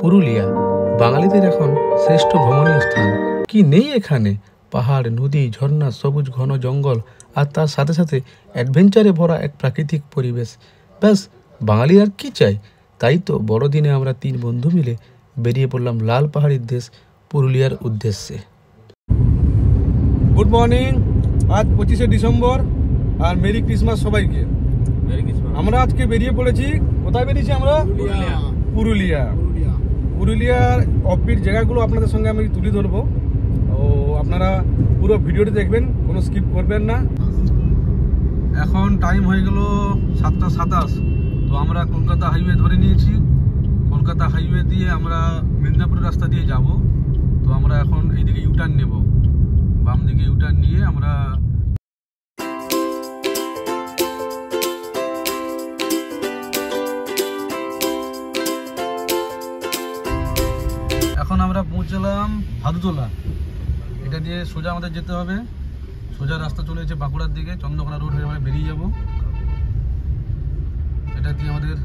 পুরুলিয়া বাঙালিদের এখন শ্রেষ্ঠ ভ্রমণীয় স্থান। কি নেই এখানে? পাহাড়, নদী, ঝর্ণা, সবুজ ঘন জঙ্গল আর তার সাথে সাথে অ্যাডভেঞ্চারে ভরা এক প্রাকৃতিক পরিবেশ। ব্যাস, বাঙালি আর কি চাই? তাই তো বড়দিনে আমরা 3 বন্ধু মিলে বেরিয়ে পড়লাম লাল পাহাড়ির দেশ পুরুলিয়ার উদ্দেশ্যে। Good morning. আজ 25শে ডিসেম্বর আর মেরি ক্রিসমাস সবাইকে। আমরা আজকে বেরিয়ে পড়েছি। কোথায় বেরিয়েছি আমরা? পুরুলিয়ার অফবিট জায়গাগুলো আপনাদের সঙ্গে আমি তুলে ধরবো। ও আপনারা পুরো ভিডিওটি দেখবেন, কোনো স্কিপ করবেন না। এখন টাইম হয়ে গেল 7:27। তো আমরা কলকাতা হাইওয়ে ধরে নিয়েছি। কলকাতা হাইওয়ে দিয়ে আমরা মেদিনীপুরের রাস্তা দিয়ে যাব। তো আমরা এখন এইদিকে ইউটার্ন নেব, বাম দিকে ইউটার্ন নিয়ে আমরা এখন আমরা পৌঁছলাম ভাদুতলা। এটা দিয়ে সোজা আমাদের যেতে হবে। সোজা রাস্তা চলে যাচ্ছে বাঁকুড়ার দিকে, চন্দ্রকোনা রোড হয়ে আমরা বেরিয়ে যাব। এটা দিয়ে আমাদের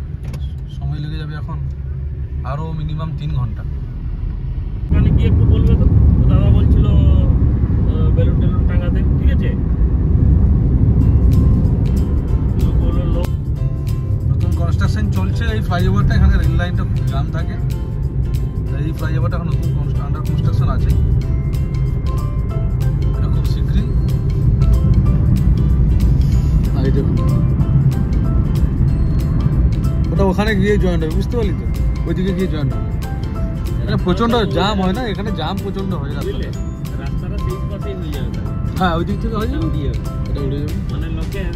সময় লেগে যাবে এখন আরও মিনিমাম 3 ঘন্টা। ওখানে গিয়ে একটু বলবে তো, দাদা বলছিল বেলুন টেলুন টাঙাতে, ঠিক আছে? নতুন কনস্ট্রাকশন চলছে এই ফ্লাইওভারটা, এখানে রেল লাইনটা জাম থাকে। এই ফ্লাইওভারটা এখন নতুন আন্ডার কনস্ট্রাকশন আছে, এটা খুব শীঘ্রই। এই দেখুন ওটা ওখানে গিয়ে জয়েন্ট হবে, বুঝতে পারলি তো? ওইদিকে গিয়ে জয়েন্ট হবে। এটা প্রচন্ড জাম হয় না, এখানে জাম প্রচন্ড হয় রাস্তাটা সেই পাশেই হয়ে যাবে। হ্যাঁ, ওই দিক থেকে হয়ে যাবে, এটা উড়ে যাবে। মানে লোকের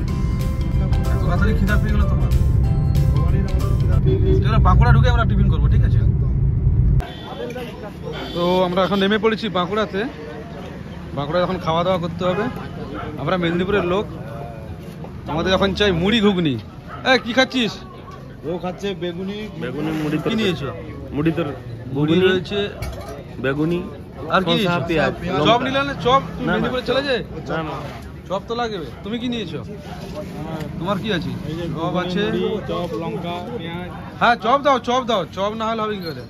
এত তাড়াতাড়ি খিদা পেয়ে গেল তোমার। চলো বাঁকুড়া ঢুকে আমরা টিফিন করবো, ঠিক আছে? তো আমরা এখন নেমে পড়েছি বাঁকুড়াতে। বাঁকুড়ায় এখন খাওয়া দাওয়া করতে হবে। আমরা মেদিনীপুরের লোক, আমাদের এখন চাই মুড়ি ঘুগনি। কি খাচ্ছিস? ও খাচ্ছে বেগুনি মুড়ি। কি নিয়েছো? মুড়ি তোর মুড়ি রয়েছে, বেগুনি আর কি শসা, পেঁয়াজ, চপ নিলে না? চপ তুমি না, না। মেদিনীপুরে চলে যায়, না না, চপ তো লাগবে। তুমি কি নিয়েছো? তোমার কি আছে? চপ আছে, চপ, লঙ্কা, পেঁয়াজ। হ্যাঁ চপ দাও, চপ দাও। চপ না হলে হবে কি করে?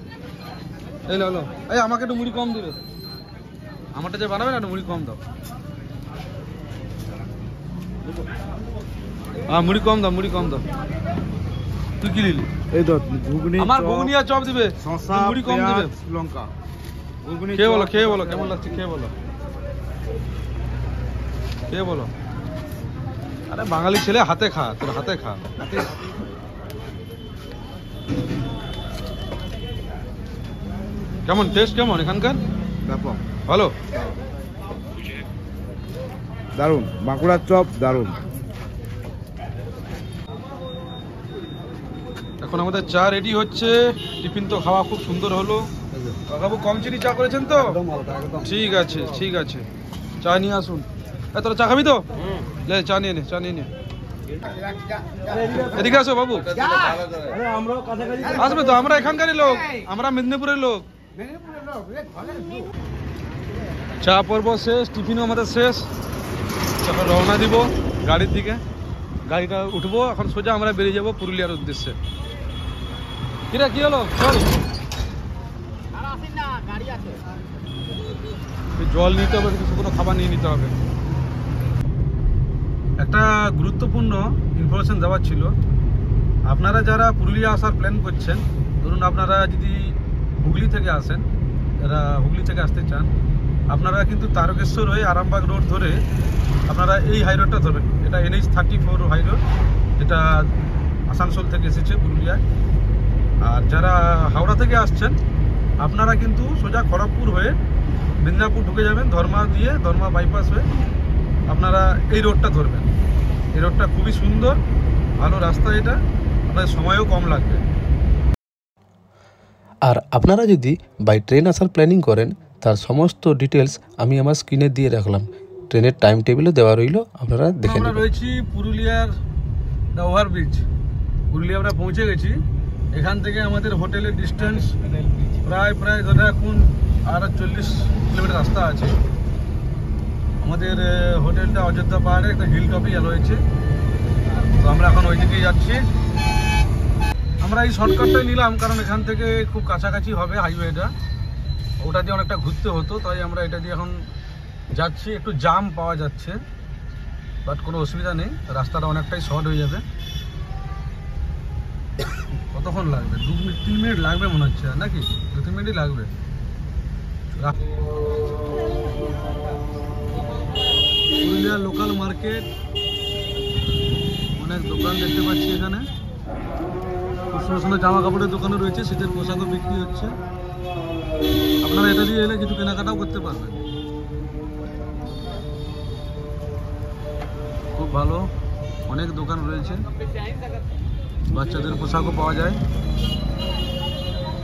এই লো, এই আমাকে একটু মুড়ি কম দিবে। আমারটা যে বানাবে না, একটু মুড়ি কম দাও। হ্যাঁ মুড়ি কম দাও, মুড়ি কম দাও। তুই কি নিলি? এই তো ঘুগনি, আমার ঘুগনি আর চপ দিবে, শসা, মুড়ি কম দিবে। পেঁয়াজ, লঙ্কা। ঘুগনি, খেয়ে বলো, চপ, খেয়ে বলো কেমন লাগছে, খেয়ে বলো, খেয়ে বলো। আরে বাঙালি ছেলে, হাতে খা, তোর হাতে খা। কেমন টেস্ট, কেমন এখানকার? ব্যাপক ভালো, দারুন। বাঁকুড়ার চপ দারুন। এখন আমাদের চা রেডি হচ্ছে। টিফিন তো খাওয়া খুব সুন্দর হলো। কাকাবু কম চিনি চা করেছেন তো? ঠিক আছে, ঠিক আছে। চা নিয়ে আসুন। তোরা চা খাবি তো? লে চা নিয়ে নে, চা নিয়ে নে। এদিকে আসো বাবু। আসবে তো, আমরা এখানকারই লোক, আমরা মেদিনীপুরের লোক। চা পর্ব শেষ, টিফিনও আমাদের শেষ। এখন রওনা দিব গাড়ির দিকে। গাড়িটা উঠবো, এখন সোজা আমরা বেরিয়ে যাবো পুরুলিয়ার উদ্দেশ্যে। কিরা কি হলো? চল, জল নিতে হবে, কিছু কোনো খাবার নিয়ে নিতে হবে। একটা গুরুত্বপূর্ণ ইনফরমেশন দেওয়ার ছিল। আপনারা যারা পুরুলিয়া আসার প্ল্যান করছেন, ধরুন আপনারা যদি হুগলি থেকে আসেন, যারা হুগলি থেকে আসতে চান, আপনারা কিন্তু তারকেশ্বর হয়ে আরামবাগ রোড ধরে আপনারা এই হাই রোডটা ধরবেন। এটা NH-34 হাই রোড, যেটা আসানসোল থেকে এসেছে পুরুলিয়ায়। আর যারা হাওড়া থেকে আসছেন, আপনারা কিন্তু সোজা খড়গপুর হয়ে মেদিনীপুর ঢুকে যাবেন, ধর্মা দিয়ে, ধর্মা বাইপাস হয়ে আপনারা এই রোডটা ধরবেন। এই রোডটা খুবই সুন্দর, ভালো রাস্তা, এটা আপনাদের সময়ও কম লাগবে। আর আপনারা যদি বাই ট্রেন আসার প্ল্যানিং করেন, তার সমস্ত ডিটেলস আমি আমার স্ক্রিনে দিয়ে রাখলাম। ট্রেনের টাইম টেবিলও দেওয়া রইল, আপনারা দেখে আমরা নেবেন। রয়েছি পুরুলিয়ার ওভারব্রিজ। পুরুলিয়া আমরা পৌঁছে গেছি। এখান থেকে আমাদের হোটেলের ডিস্টেন্স প্রায় ধরে রাখুন আর 40 কিলোমিটার রাস্তা আছে। আমাদের হোটেলটা অযোধ্যা পাহাড়ে একটা হিল টপে রয়েছে। তো আমরা এখন ওই দিকেই যাচ্ছি। আমরা এই শর্টকাটটাই নিলাম, কারণ এখান থেকে খুব কাছাকাছি হবে হাইওয়েটা, ওটা দিয়ে অনেকটা ঘুরতে হতো, তাই আমরা এটা দিয়ে এখন যাচ্ছি। একটু জাম পাওয়া যাচ্ছে, বাট কোনো অসুবিধা নেই, রাস্তাটা অনেকটাই শর্ট হয়ে যাবে। কতক্ষণ লাগবে? 2-3 মিনিট লাগবে মনে হচ্ছে, নাকি 2-3 মিনিটই লাগবে। পুরুলিয়া লোকাল মার্কেট, অনেক দোকান দেখতে পাচ্ছি এখানে। খুব সুন্দর সুন্দর জামা কাপড়ের দোকানও রয়েছে, শীতের পোশাকও বিক্রি হচ্ছে। আপনারা এটা দিয়ে এলে কিছু কেনাকাটাও করতে পারবেন। খুব ভালো, অনেক দোকান রয়েছে, বাচ্চাদের পোশাকও পাওয়া যায়।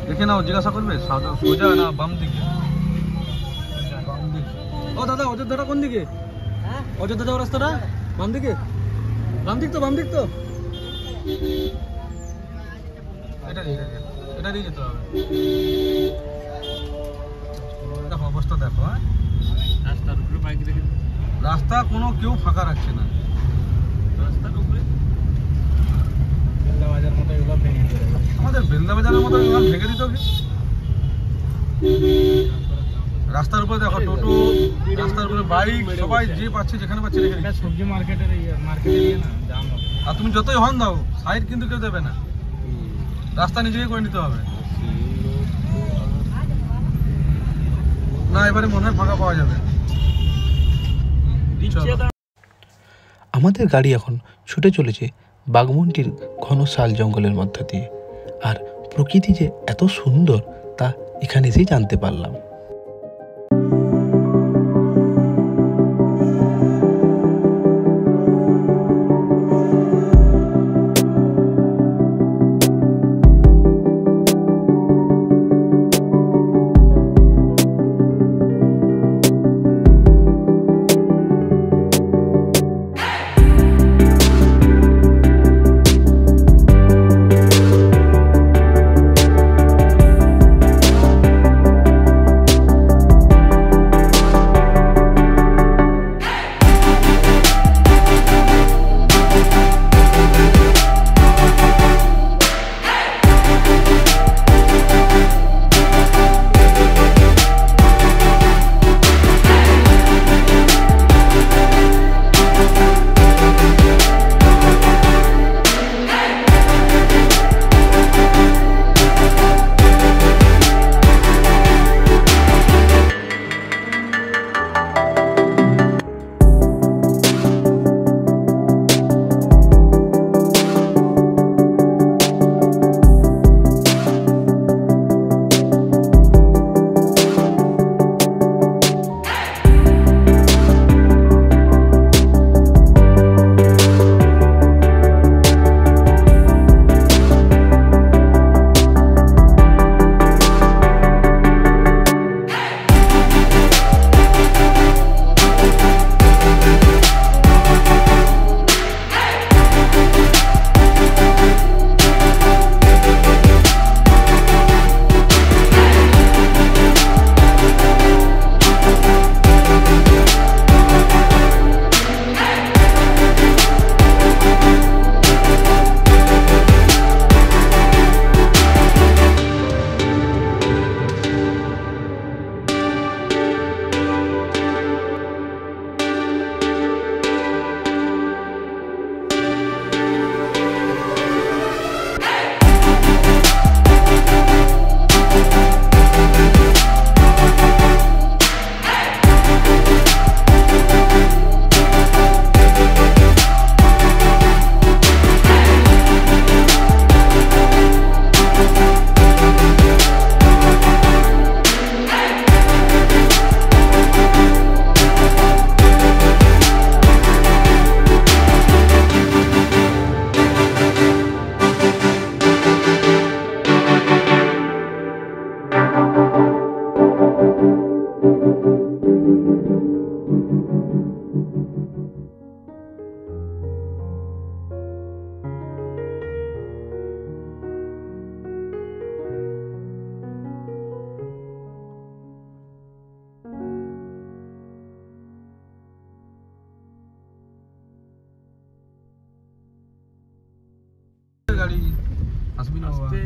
দেখে নাও, জিজ্ঞাসা করবে সোজা না বাম দিকে? বাম দিকে। ও দাদা, অযোধ্যাটা কোন দিকে? অযোধ্যা যাওয়ার রাস্তাটা বাম দিকে? বাম দিক তো, বাম দিক তো। এটা দিয়ে যেতে হবে। দেখো অবস্থা দেখো, হ্যাঁ রাস্তার উপরে বাইক রেখে রাস্তা কোনো কেউ ফাঁকা রাখছে না। রাস্তার উপরে বেলদা বাজার মতো এগুলো ভেঙে দিতে হবে। আমাদের বেলদা বাজারের মতো এগুলো ভেঙে দিতে হবে। রাস্তার উপরে দেখো টোটো, রাস্তার উপরে বাইক, সবাই যে পাচ্ছে যেখানে পাচ্ছে রেখে দিচ্ছে। সবজি মার্কেটে না জাম হবে। আর তুমি যতই হর্ন দাও, সাইড কিন্তু কেউ দেবে না, রাস্তা নিজেকে করে নিতে হবে। না, এবারে মনে হয় ফাঁকা পাওয়া যাবে। আমাদের গাড়ি এখন ছুটে চলেছে বাঘমুন্ডির ঘন শাল জঙ্গলের মধ্য দিয়ে। আর প্রকৃতি যে এত সুন্দর তা এখানে এসেই জানতে পারলাম।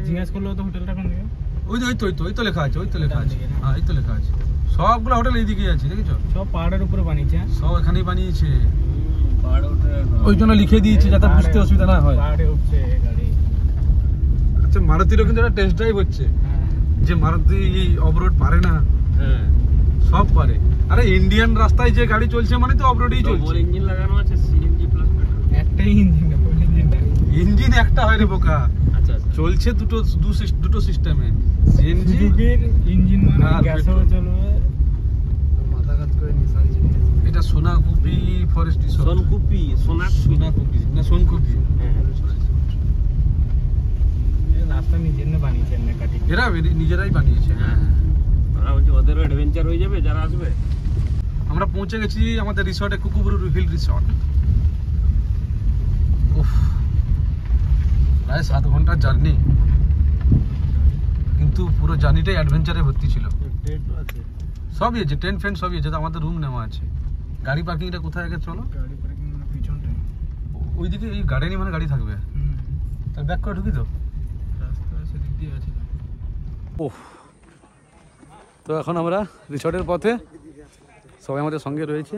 জিজ্ঞেস করলো তো হোটেলটা কোন দিকে? ওই তো লেখা আছে, হ্যাঁ এই তো লেখা আছে। সবগুলো হোটেল এইদিকেই আছে, দেখেছো? সব পাহাড়ের উপরে বানিয়েছে। সব এখানেই বানিয়েছে, পাহাড়ে উঠে ওই জন্য লিখে দিয়েছে যাতে বুঝতে অসুবিধা না হয়। পাহাড়ে উঠছে গাড়ি। আচ্ছা, মারুতিরও কিন্তু একটা টেস্ট ড্রাইভ হচ্ছে, যে মারুতি অফরোড পারে না। হ্যাঁ, সব পারে। আরে ইন্ডিয়ান রাস্তায় যে গাড়ি চলছে মানে তো অফরোডই ডবল চলছে। ইঞ্জিন লাগানো আছে, সিএনজি প্লাস পেট্রোল। একটাই ইঞ্জিন, ডবল ইঞ্জিন না। ইঞ্জিন একটা হয় রে বোকা, আচ্ছা, চলছে দুটো সিস্টেমে, সিএনজি সুজুকির ইঞ্জিন মানে আর গ্যাসও পেট্রোল। চলবে। মাথা কাজ করে নিসান জিনিস। এটা সোনাকুপি ফরেস্ট রিসোর্ট। সোনকুপি, সোনাকুপি না সোনকুপি। রাস্তা নিজের না বানিয়েছেন না কাটি। এরা নিজেরাই বানিয়েছে। হ্যাঁ, ওরা বলছে ওদেরও অ্যাডভেঞ্চার হয়ে যাবে যারা আসবে। আমরা পৌঁছে গেছি আমাদের রিসর্টে, কুকুবুরু হিল রিসর্ট। উফ, প্রায় 7 ঘন্টার জার্নি, কিন্তু পুরো জার্নিটাই অ্যাডভেঞ্চারে ভর্তি ছিল। সবই আছে, টেন্ট ফ্রেন্ড সবই আছে, আমাদের রুম নেওয়া আছে। গাড়ি পার্কিংটা কোথায় আগে চলো? গাড়ি পার্কিং পিছনটা। ওইদিকে এই গার্ডেনই মানে গাড়ি থাকবে। তাহলে ব্যাক করে ঢুকি তো। রাস্তা সেদিক দিয়ে আছে। ওহ, তো এখন আমরা রিসর্টের পথে, সবাই আমাদের সঙ্গে রয়েছে।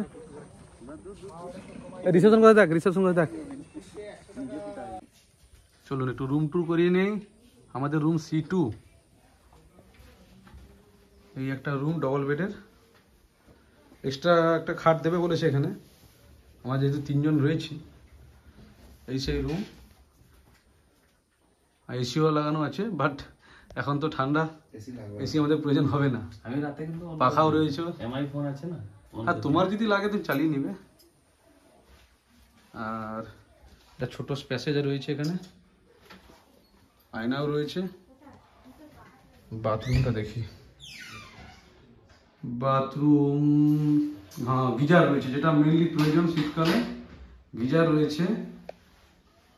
রিসেপশন কোথায় থাক, রিসেপশন কোথায় থাক। চলুন একটু রুম ট্যুর করিয়ে নেই। আমাদের রুম C2, এই একটা রুম ডবল বেডের, এক্সট্রা একটা খাট দেবে বলেছে এখানে। আমরা যেহেতু 3 জন রয়েছি, এই সেই রুম। এসিও লাগানো আছে, বাট এখন তো ঠান্ডা, এসি আমাদের প্রয়োজন হবে না। আমি রাতে কিন্তু পাখাও রয়েছে। এমআই ফোন আছে না, আর তোমার যদি লাগে তুমি চালিয়ে নিবে। আর একটা ছোট স্পেসেজ রয়েছে এখানে, আয়নাও রয়েছে। বাথরুমটা দেখি, বাথরুম, হ্যাঁ গিজার রয়েছে, যেটা মেনলি প্রয়োজন শীতকালে। গিজার রয়েছে,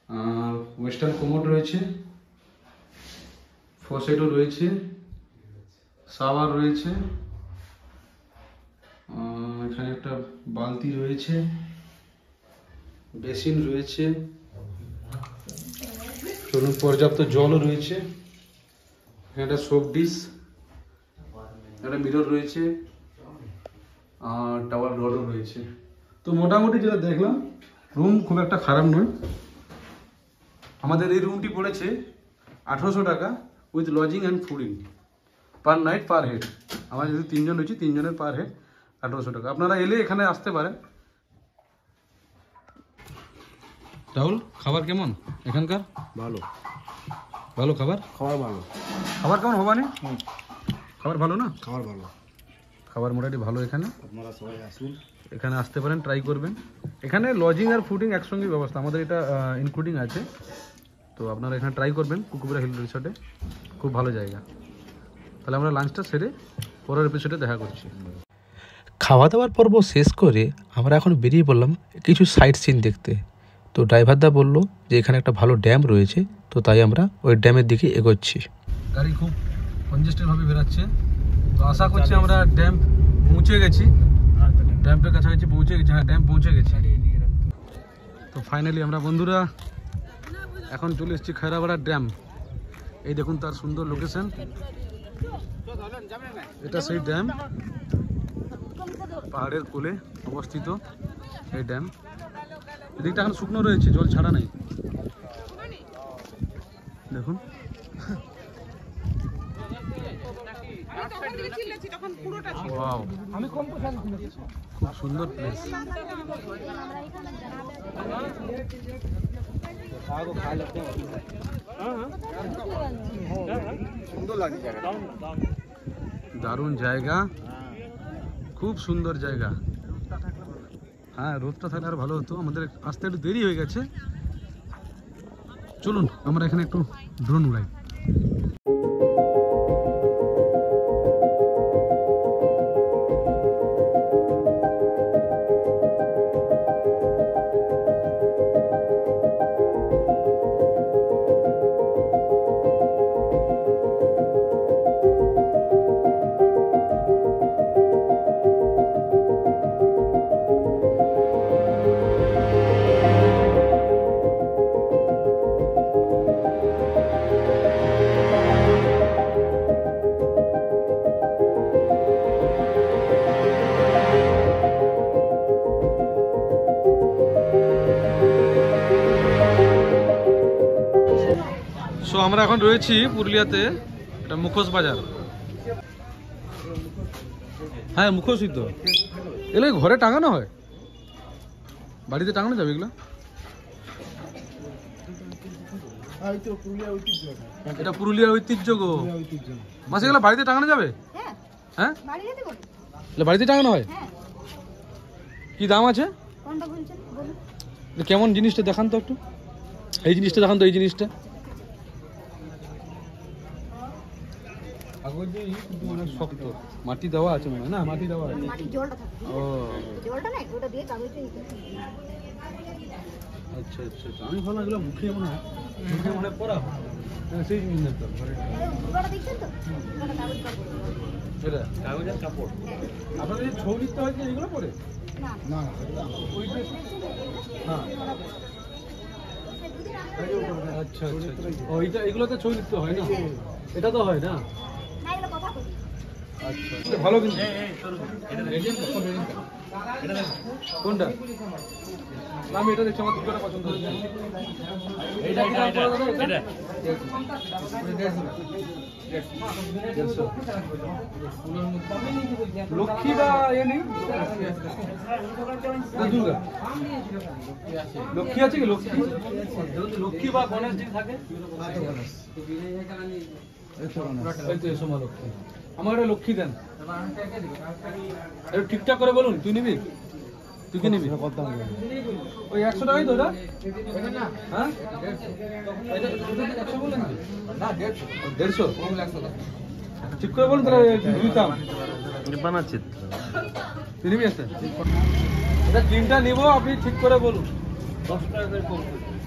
আর ওয়েস্টার্ন কোমোড রয়েছে, ফসেটও রয়েছে, শাওয়ার রয়েছে, এখানে একটা বালতি রয়েছে, বেসিন রয়েছে, চলুন পর্যাপ্ত জলও রয়েছে। এখানে একটা সোপ ডিশ, একটা মিরর রয়েছে, আর টাওয়াল রডও রয়েছে। তো মোটামুটি যেটা দেখলাম, রুম খুব একটা খারাপ নয়। আমাদের এই রুমটি পড়েছে 1800 টাকা with lodging and fooding, per night per head. আমরা যদি 3 জন রয়েছি, 3 জনের পার হেড 1800 টাকা। আপনারা এলে এখানে আসতে পারেন। রাহুল, খাবার কেমন এখানকার? ভালো, ভালো খাবার? খাবার ভালো, খাবার কেমন ভবানী? খাবার ভালো না? খাবার ভালো। খাবার মোটামুটি ভালো এখানে। আপনারা সবাই আসুন, এখানে আসতে পারেন, ট্রাই করবেন। এখানে লজিং আর ফুডিং একসঙ্গে ব্যবস্থা, আমাদের এটা ইনক্লুডিং আছে। তো আপনারা এখানে ট্রাই করবেন, কুকুবুরা হিল রিসর্টে, খুব ভালো জায়গা। তাহলে আমরা লাঞ্চটা সেরে পরের এপিসোডে দেখা করছি। খাওয়া দাওয়ার পর্ব শেষ করে আমরা এখন বেরিয়ে পড়লাম কিছু সাইট সিন দেখতে। তো ড্রাইভারদা বলল যে এখানে একটা ভালো ড্যাম রয়েছে, তো তাই আমরা ওই ড্যামের দিকে এগোচ্ছি। গাড়ি খুব কনজেস্টেড ভাবে বেরাচ্ছে, তো আশা করছি আমরা ড্যাম পৌঁছে গেছি। ড্যামের কাছাকাছি পৌঁছে গেছি, হ্যাঁ ড্যাম পৌঁছে গেছি। তো ফাইনালি আমরা বন্ধুরা এখন চলে এসেছি খয়রাপাড়া ড্যাম। এই দেখুন তার সুন্দর লোকেশন, এটা সেই ড্যাম, পাহাড়ের কোলে অবস্থিত এই ড্যাম। এদিকটা এখন শুকনো রয়েছে, জল ছাড়া নাই, দেখুন। ওয়াও, খুব সুন্দর প্লেস। সুন্দর লাগছে জায়গাটা। দারুণ জায়গা, খুব সুন্দর জায়গা। হ্যাঁ, রোদটা থাকলে আর ভালো হতো, আমাদের আসতে একটু দেরি হয়ে গেছে। চলুন আমরা এখানে একটু ড্রোন উড়াই। আমরা এখন রয়েছি পুরুলিয়াতে, এটা মুখোশ বাজার। হ্যাঁ মুখোশই তো, এগুলো ঘরে টাঙানো হয়, বাড়িতে টাঙানো যাবে এগুলো? এটা পুরুলিয়ার ঐতিহ্য গো মাসে, এগুলো বাড়িতে টাঙানো যাবে? হ্যাঁ বাড়িতে টাঙানো হয়। কি দাম আছে? কেমন জিনিসটা দেখান তো একটু, এই জিনিসটা দেখান তো, এই জিনিসটা অনেক শক্ত, মাটি দেওয়া আছে মনে হয় না? মাটি দেওয়া আছে। ও আচ্ছা আচ্ছা আচ্ছা, আমি ভাবলাম এগুলো মুখে মনে হয়, মুখে মনে হয় পরা হয়। হ্যাঁ সেই জিনিস তো, এটা কাগজের কাপড়। আপনাদের যে ছৌ নৃত্য হয় কি এগুলো পরে? না ওই যে হ্যাঁ আচ্ছা আচ্ছা, ওইটা এগুলোতে ছৌ নৃত্য হয় না, এটা তো হয় না? আচ্ছা ভালো। কিন্তু কোনটা? আমি এটা দেখছি, আমার দুটোটা পছন্দ হচ্ছে। লক্ষ্মী বা এ নেই? দুর্গা লক্ষ্মী আছে কি? লক্ষ্মী লক্ষ্মী বা গণেশ যদি থাকে, লক্ষ্মী আমার একটা লক্ষ্মী দেন, একটু ঠিকঠাক করে বলুন। তুই নিবি? তুই কি নিবি? ওই 100 টাকাই তো ওটা? হ্যাঁ 100 বললেন কি? না 150। ঠিক করে বলুন তাহলে দিতাম। বানাচ্ছি তুই নিবি? একটা এটা তিনটা নিব, আপনি ঠিক করে বলুন। 10 টাকা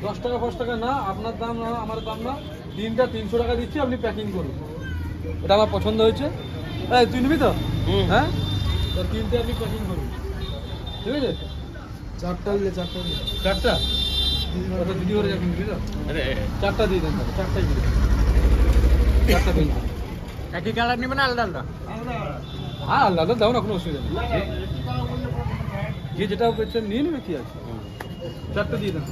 10 টাকা 5 টাকা না, আপনার দাম না আমার দাম না, তিনটা 300 টাকা দিচ্ছি, আপনি প্যাকিং করুন। এটা আমার পছন্দ হয়েছে। এই তুই নিবি তো? হ্যাঁ তিনটে আপনি প্যাকিং করুন, ঠিক আছে? চারটা দিলে চারটা দিদি করে যাবেন, নিবি তো? চারটা দিয়ে দেন, চারটাই দিন, চারটা দিন। একই কালার নেবেন আলাদা আলাদা? হ্যাঁ আলাদা দাও না, কোনো অসুবিধা নেই, যে যেটা পেয়েছেন নিয়ে নেবে, কি আছে? চারটা দিয়ে দেন।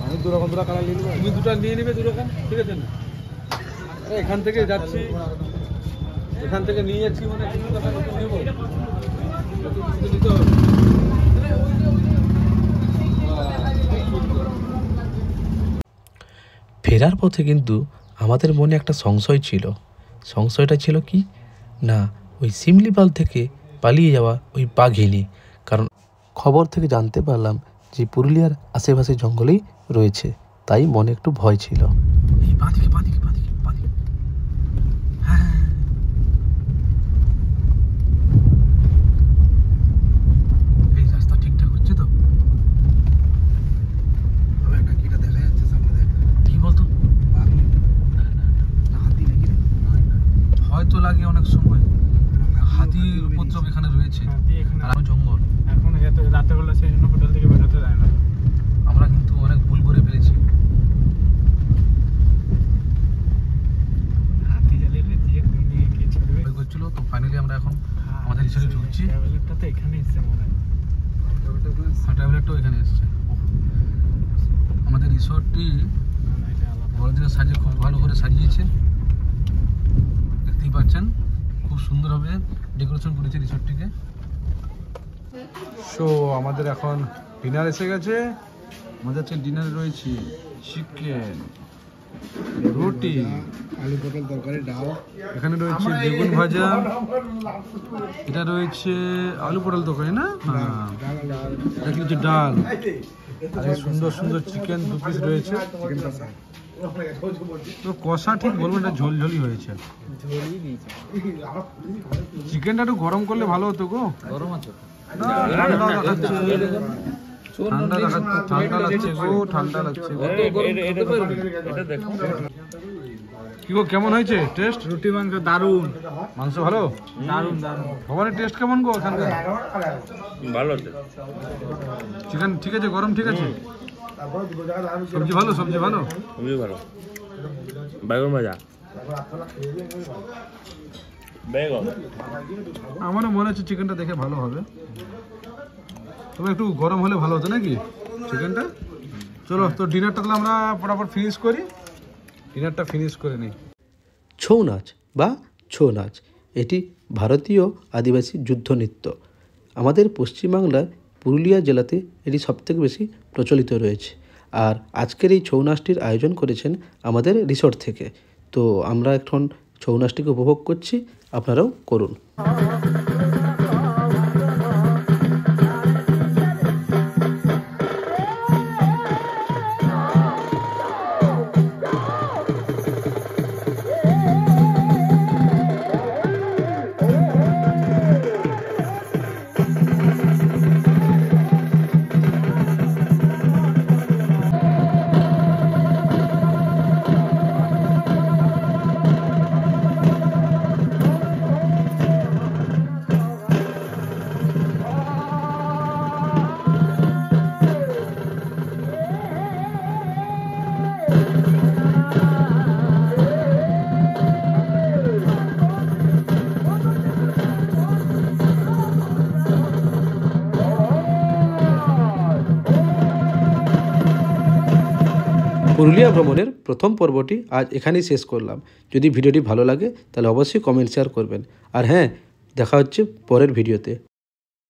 আমি দুরকম কালার নিয়ে নেবো, তুমি দুটো নিয়ে নেবে দুরকম, ঠিক আছে না? এখান থেকে যাচ্ছি, এখান থেকে নিয়ে যাচ্ছি মানে কিছু টাকা নতুন নেবো, নিতে হবে। ফেরার পথে কিন্তু আমাদের মনে একটা সংশয় ছিল। সংশয়টা ছিল কি না, ওই শিমলিপাল থেকে পালিয়ে যাওয়া ওই বাঘিনী। কারণ খবর থেকে জানতে পারলাম যে পুরুলিয়ার আশেপাশে জঙ্গলেই রয়েছে, তাই মনে একটু ভয় ছিল। এই বাঁদিকে বাঁদিকে বাঁদিকে বাঁদিকে, হ্যাঁ এই রাস্তা ঠিকঠাক হচ্ছে তো? একটা দেখা যাচ্ছে সামনে, কি বলতো? হয়তো লাগে অনেক সময়, হাতির উপদ্রব এখানে রয়েছে, আর জঙ্গল। এখন রাতেরবেলা সেই জন্য হোটেল থেকে বেরোতে যায় না। আমরা কিন্তু অনেক ভুল করে ফেলেছি। হাতি জ্বালিয়ে দিয়ে কোন দিকে কে ছড়বে করছিল, তো ফাইনালি আমরা এখন আমাদের রিসোর্টে ঢুকছি। ট্রাভেলারটা তো এখানে এসছে মনে হয়, ট্রাভেলারটাও এখানে এসছে। আমাদের রিসোর্টটি বড়দিনের সাজে খুব ভালো করে সাজিয়েছে, দেখতেই পাচ্ছেন খুব সুন্দরভাবে ডেকোরেশন করেছে রিসোর্টটিকে। সো আমাদের এখন ডিনার এসে গেছে। আমাদের হচ্ছে ডিনারে রয়েছে চিকেন, রুটি, আলু পটল তরকারি, ডাল, এখানে রয়েছে বেগুন ভাজা, এটা রয়েছে আলু পটল তরকারি না, হ্যাঁ এটা কি হচ্ছে ডাল, আর এই সুন্দর সুন্দর চিকেন 2 পিস রয়েছে। তো কষা ঠিক বলবো না, ঝোলঝোলি হয়েছে। চিকেনটা একটু গরম করলে ভালো হতো গো। গরম আছে ঠান্ডা লাগছে গো, ঠান্ডা লাগছে গো। কি গো কেমন হয়েছে টেস্ট? রুটি মাংস দারুন, মাংস ভালো, দারুন দারুন। ভবানের টেস্ট কেমন গো এখানকার? ভালো আছে, চিকেন ঠিক আছে, গরম ঠিক আছে, সবজি ভালো, সবজি ভালো, খুবই ভালো। বেগুন ভাজা, বেগুন আমারও মনে হচ্ছে চিকেনটা দেখে ভালো হবে, তবে একটু গরম হলে ভালো হতো নাকি চিকেনটা। চলো তো ডিনারটা তাহলে আমরা ফটাফট ফিনিশ করি, ডিনারটা ফিনিশ করে নিই। ছৌ নাচ বা ছৌ নাচ এটি ভারতীয় আদিবাসী যুদ্ধ নৃত্য। আমাদের পশ্চিমবাংলার পুরুলিয়া জেলাতে এটি সবথেকে বেশি প্রচলিত রয়েছে। আর আজকের এই ছৌ নাচটির আয়োজন করেছেন আমাদের রিসোর্ট থেকে। তো আমরা এখন ছৌ নাচটিকে উপভোগ করছি, আপনারাও করুন। পুরুলিয়া ভ্রমণের প্রথম পর্বটি আজ এখানেই শেষ করলাম। যদি ভিডিওটি ভালো লাগে তাহলে অবশ্যই কমেন্ট শেয়ার করবেন। আর হ্যাঁ, দেখা হচ্ছে পরের ভিডিওতে।